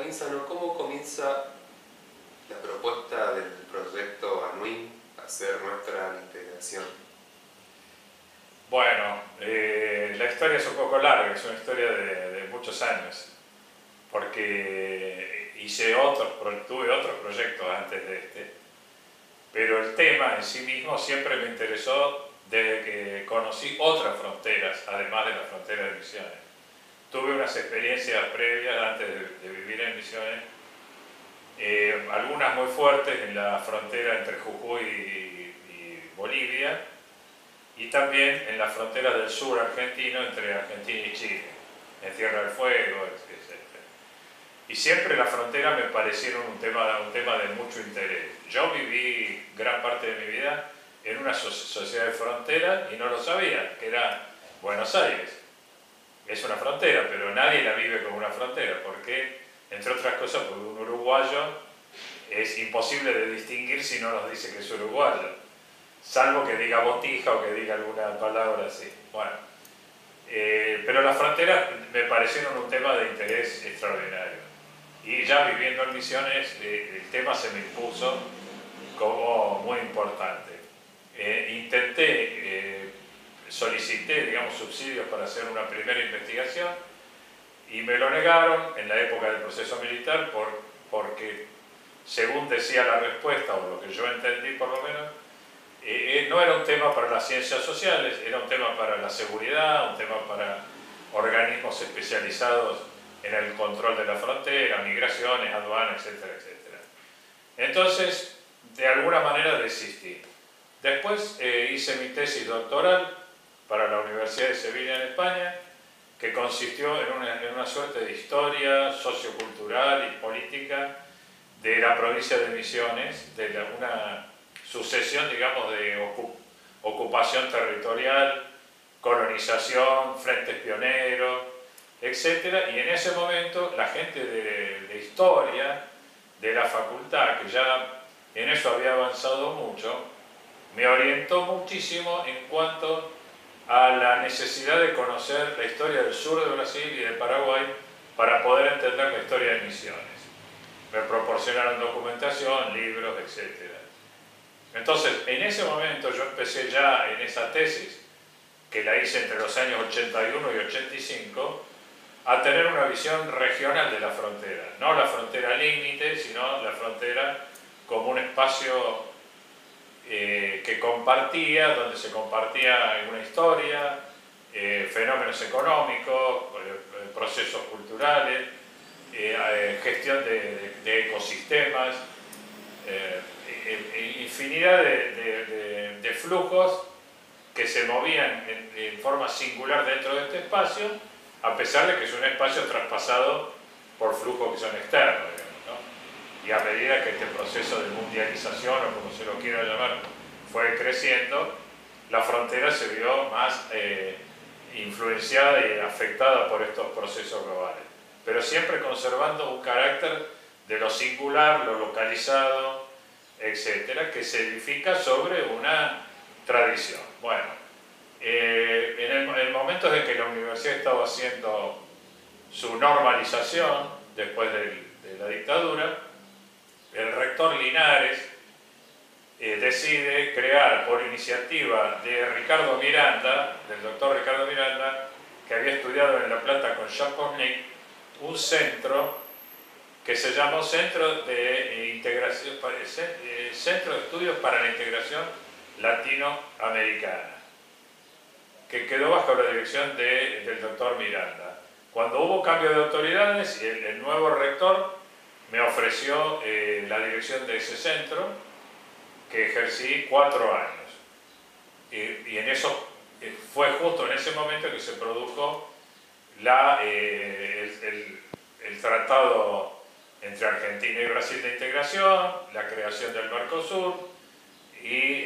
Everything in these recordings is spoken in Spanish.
comienza, ¿no? ¿Cómo comienza la propuesta del proyecto Anouilh a ser nuestra integración? Bueno, la historia es un poco larga, es una historia de muchos años, porque tuve otros proyectos antes de este, pero el tema en sí mismo siempre me interesó desde que conocí otras fronteras, además de la frontera de Misiones. Tuve unas experiencias previas antes de vivir en Misiones, algunas muy fuertes en la frontera entre Jujuy y Bolivia, y también en las fronteras del sur argentino, entre Argentina y Chile, en Tierra del Fuego, etc. Y siempre las fronteras me parecieron un tema de mucho interés. Yo viví gran parte de mi vida en una sociedad de frontera y no lo sabía, que era Buenos Aires. Es una frontera, pero nadie la vive como una frontera, porque, entre otras cosas, porque un uruguayo es imposible de distinguir si no nos dice que es uruguayo. Salvo que diga botija o que diga alguna palabra así. Bueno, pero las fronteras me parecieron un tema de interés extraordinario. Y ya viviendo en Misiones, el tema se me impuso como muy importante. Solicité, digamos, subsidios para hacer una primera investigación y me lo negaron en la época del proceso militar porque, según decía la respuesta, o lo que yo entendí por lo menos, no era un tema para las ciencias sociales, era un tema para la seguridad, un tema para organismos especializados en el control de la frontera, migraciones, aduanas, etcétera, etcétera. Entonces, de alguna manera desistí. Después hice mi tesis doctoral para la Universidad de Sevilla en España, que consistió en una suerte de historia sociocultural y política de la provincia de Misiones, de una sucesión, digamos, de ocupación territorial, colonización, frentes pioneros, etc. Y en ese momento la gente de historia de la facultad, que ya en eso había avanzado mucho, me orientó muchísimo en cuanto a la necesidad de conocer la historia del sur de Brasil y de Paraguay para poder entender la historia de Misiones. Me proporcionaron documentación, libros, etc. Entonces, en ese momento yo empecé ya en esa tesis, que la hice entre los años 81 y 85, a tener una visión regional de la frontera. No la frontera límite, sino la frontera como un espacio que compartía, donde se compartía una historia, fenómenos económicos, procesos culturales, gestión de ecosistemas, infinidad de flujos que se movían en forma singular dentro de este espacio, a pesar de que es un espacio traspasado por flujos que son externos, digamos, ¿no? Y a medida que este proceso de mundialización, o como se lo quiera llamar, fue creciendo, la frontera se vio más influenciada y afectada por estos procesos globales, pero siempre conservando un carácter de lo singular, lo localizado, etcétera, que se edifica sobre una tradición. Bueno, en el momento en que la universidad estaba haciendo su normalización después de la dictadura, el rector Linares decide crear, por iniciativa de Ricardo Miranda, del doctor Ricardo Miranda, que había estudiado en La Plata con Jean Pornic, un centro que se llamó Centro de Estudios para la Integración Latinoamericana, que quedó bajo la dirección del doctor Miranda. Cuando hubo cambio de autoridades, el nuevo rector me ofreció la dirección de ese centro, que ejercí 4 años. Y en eso fue justo en ese momento que se produjo el tratado entre Argentina y Brasil de integración, la creación del Mercosur, y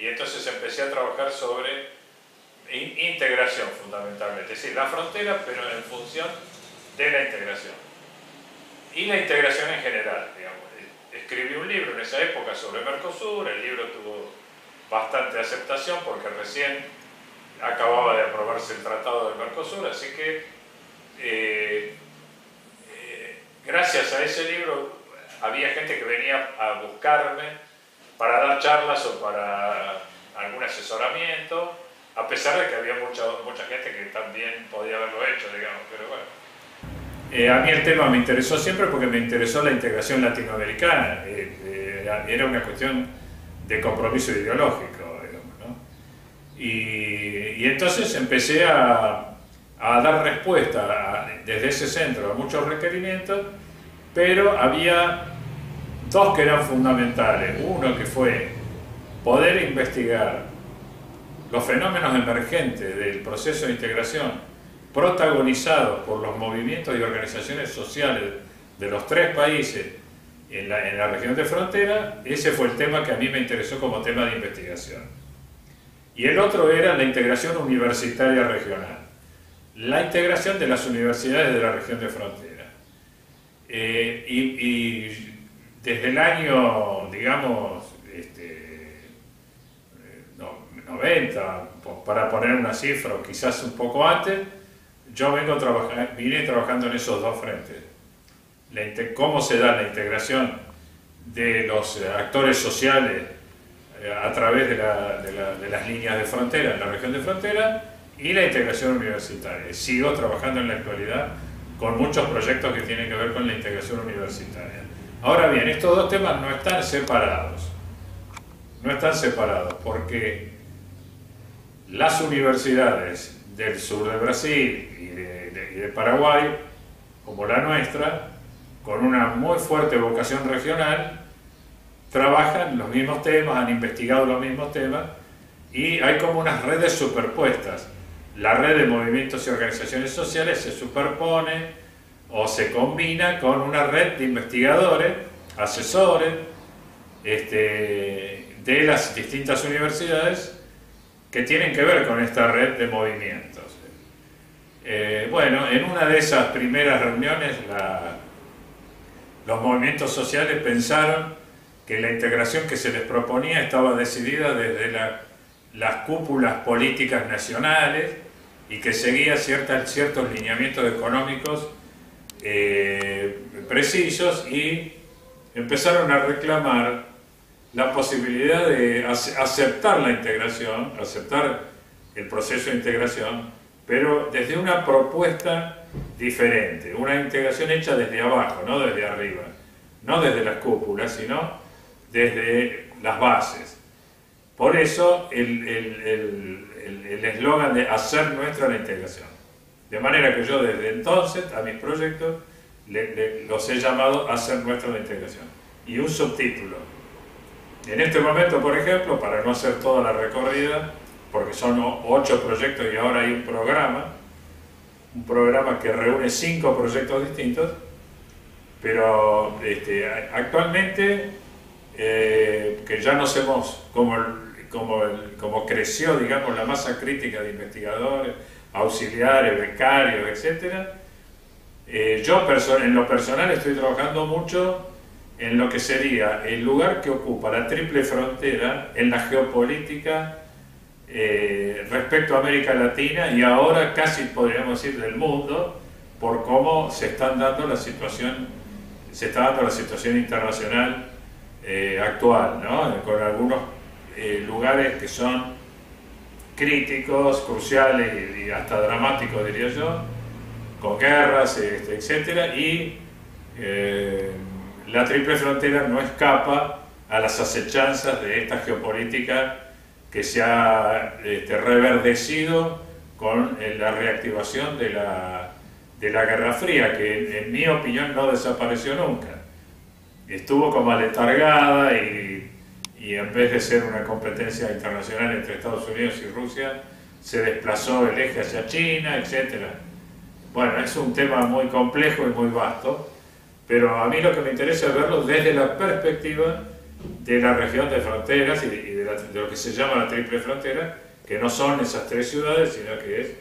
entonces empecé a trabajar sobre integración fundamentalmente, es decir, la frontera, pero en función de la integración. Y la integración en general, digamos. Escribí un libro en esa época sobre Mercosur, el libro tuvo bastante aceptación porque recién acababa de aprobarse el tratado del Mercosur, así que ese libro había gente que venía a buscarme para dar charlas o para algún asesoramiento, a pesar de que había mucha gente que también podía haberlo hecho, digamos, pero bueno. A mí el tema me interesó siempre porque me interesó la integración latinoamericana, era una cuestión de compromiso ideológico, digamos, ¿no? Y entonces empecé a dar respuesta desde ese centro a muchos requerimientos, pero había dos que eran fundamentales. Uno que fue poder investigar los fenómenos emergentes del proceso de integración protagonizados por los movimientos y organizaciones sociales de los tres países en la región de frontera. Ese fue el tema que a mí me interesó como tema de investigación. Y el otro era la integración universitaria regional, la integración de las universidades de la región de frontera. Y desde el año, digamos, 90, para poner una cifra, o quizás un poco antes, yo vine trabajando en esos dos frentes. Cómo se da la integración de los actores sociales a través de las líneas de frontera, en la región de frontera, y la integración universitaria. Sigo trabajando en la actualidad con muchos proyectos que tienen que ver con la integración universitaria. Ahora bien, estos dos temas no están separados. No están separados porque las universidades del sur de Brasil y de Paraguay, como la nuestra, con una muy fuerte vocación regional, trabajan los mismos temas, han investigado los mismos temas, y hay como unas redes superpuestas. La red de movimientos y organizaciones sociales se superpone o se combina con una red de investigadores, asesores, de las distintas universidades que tienen que ver con esta red de movimientos. Bueno, en una de esas primeras reuniones los movimientos sociales pensaron que la integración que se les proponía estaba decidida desde las cúpulas políticas nacionales y que seguía ciertos lineamientos económicos precisos, y empezaron a reclamar la posibilidad de aceptar la integración, aceptar el proceso de integración, pero desde una propuesta diferente, una integración hecha desde abajo, no desde arriba, no desde las cúpulas, sino desde las bases. Por eso el eslogan de hacer nuestra la integración. De manera que yo desde entonces a mis proyectos los he llamado hacer nuestra la integración. Y un subtítulo. En este momento, por ejemplo, para no hacer toda la recorrida, porque son 8 proyectos y ahora hay un programa que reúne 5 proyectos distintos, pero actualmente, que ya no sabemos como creció, digamos, la masa crítica de investigadores, auxiliares, becarios, etc. Yo en lo personal estoy trabajando mucho en lo que sería el lugar que ocupa la triple frontera en la geopolítica respecto a América Latina, y ahora casi podríamos decir del mundo, por cómo se está dando la situación internacional actual, ¿no? Con algunos lugares que son críticos, cruciales y hasta dramáticos, diría yo, con guerras, etcétera, y la triple frontera no escapa a las acechanzas de esta geopolítica que se ha reverdecido con la reactivación de la Guerra Fría, que en mi opinión no desapareció nunca. Estuvo como aletargada y en vez de ser una competencia internacional entre Estados Unidos y Rusia, se desplazó el eje hacia China, etc. Bueno, es un tema muy complejo y muy vasto, pero a mí lo que me interesa es verlo desde la perspectiva de la región de fronteras y de lo que se llama la triple frontera, que no son esas 3 ciudades, sino que es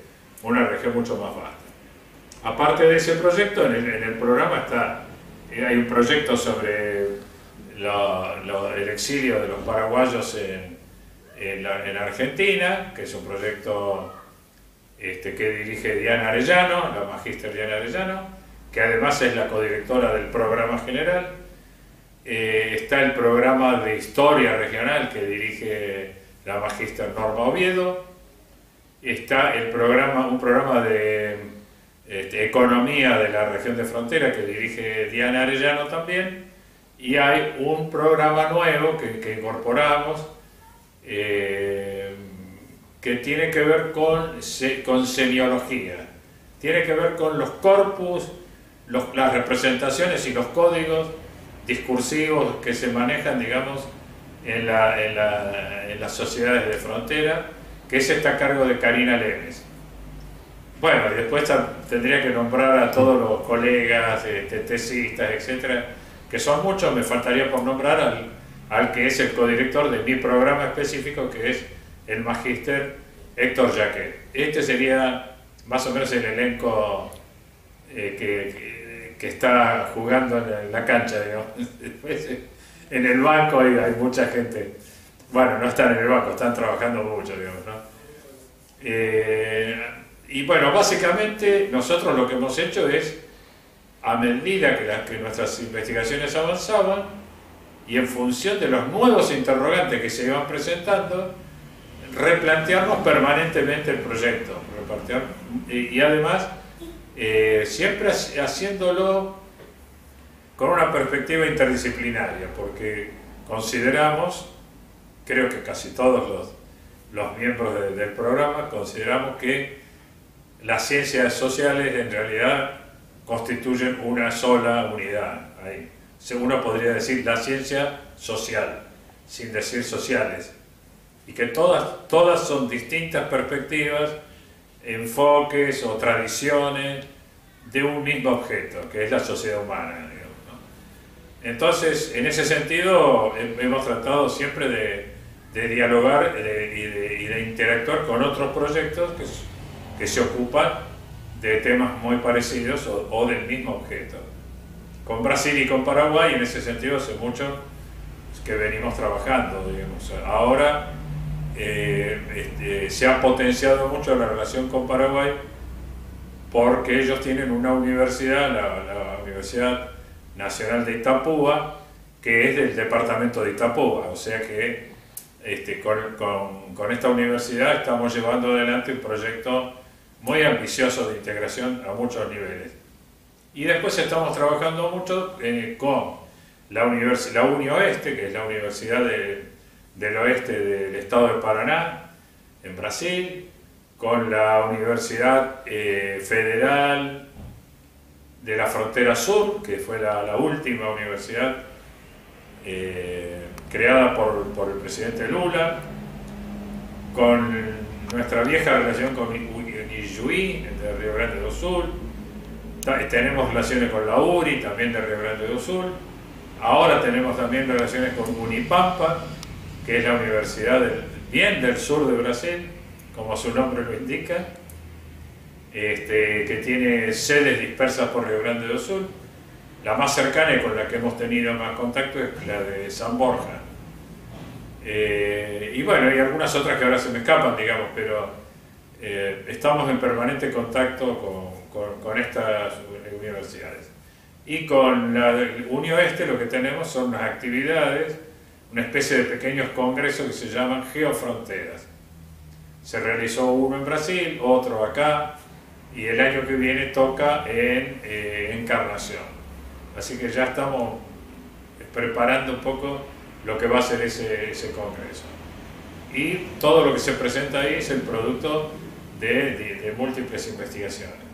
una región mucho más vasta. Aparte de ese proyecto, en el programa hay un proyecto sobre el exilio de los paraguayos en Argentina, que es un proyecto que dirige Diana Arellano, la magíster Diana Arellano, que además es la codirectora del programa general. Está el programa de Historia Regional que dirige la magíster Norma Oviedo. Está un programa de Economía de la región de Frontera que dirige Diana Arellano también. Y hay un programa nuevo que incorporamos que tiene que ver con semiología. Tiene que ver con los corpus, las representaciones y los códigos discursivos que se manejan, digamos, en las sociedades de frontera, que ese está a cargo de Karina Lemes. Bueno, y después tendría que nombrar a todos los colegas, tesistas, etcétera, que son muchos. Me faltaría por nombrar al que es el codirector de mi programa específico, que es el magíster Héctor Jaquet. Este sería más o menos el elenco que está jugando en la cancha, digamos. Después, en el banco hay mucha gente. Bueno, no están en el banco, están trabajando mucho, digamos, ¿no? Y bueno, básicamente nosotros lo que hemos hecho es, a medida que nuestras investigaciones avanzaban y en función de los nuevos interrogantes que se iban presentando, replantearnos permanentemente el proyecto, y además siempre haciéndolo con una perspectiva interdisciplinaria, porque consideramos, creo que casi todos los miembros del programa consideramos que las ciencias sociales en realidad constituyen una sola unidad. Uno podría decir la ciencia social, sin decir sociales, y que todas son distintas perspectivas, enfoques o tradiciones de un mismo objeto, que es la sociedad humana, digamos, ¿no? Entonces, en ese sentido, hemos tratado siempre de dialogar y de interactuar con otros proyectos que se ocupan de temas muy parecidos o del mismo objeto. Con Brasil y con Paraguay, en ese sentido, hace mucho que venimos trabajando, digamos. Ahora se ha potenciado mucho la relación con Paraguay porque ellos tienen una universidad, la Universidad Nacional de Itapúa, que es del departamento de Itapúa, o sea que con esta universidad estamos llevando adelante un proyecto muy ambicioso de integración a muchos niveles. Y después estamos trabajando mucho con la UniOeste, que es la Universidad del Oeste del Estado de Paraná, en Brasil, con la Universidad Federal de la Frontera Sur, que fue la última universidad creada por el presidente Lula, con nuestra vieja relación con Ijuí, de Río Grande do Sul. Tenemos relaciones con la URI, también de Río Grande do Sul. Ahora tenemos también relaciones con Unipampa, que es la universidad del sur de Brasil, como su nombre lo indica, que tiene sedes dispersas por Río Grande do Sul. La más cercana y con la que hemos tenido más contacto es la de San Borja. Y bueno, hay algunas otras que ahora se me escapan, digamos, pero estamos en permanente contacto con estas universidades. Y con la UniOeste lo que tenemos son unas actividades, una especie de pequeños congresos que se llaman Geofronteras. Se realizó uno en Brasil, otro acá, y el año que viene toca en Encarnación. Así que ya estamos preparando un poco lo que va a ser ese congreso. Y todo lo que se presenta ahí es el producto de múltiples investigaciones.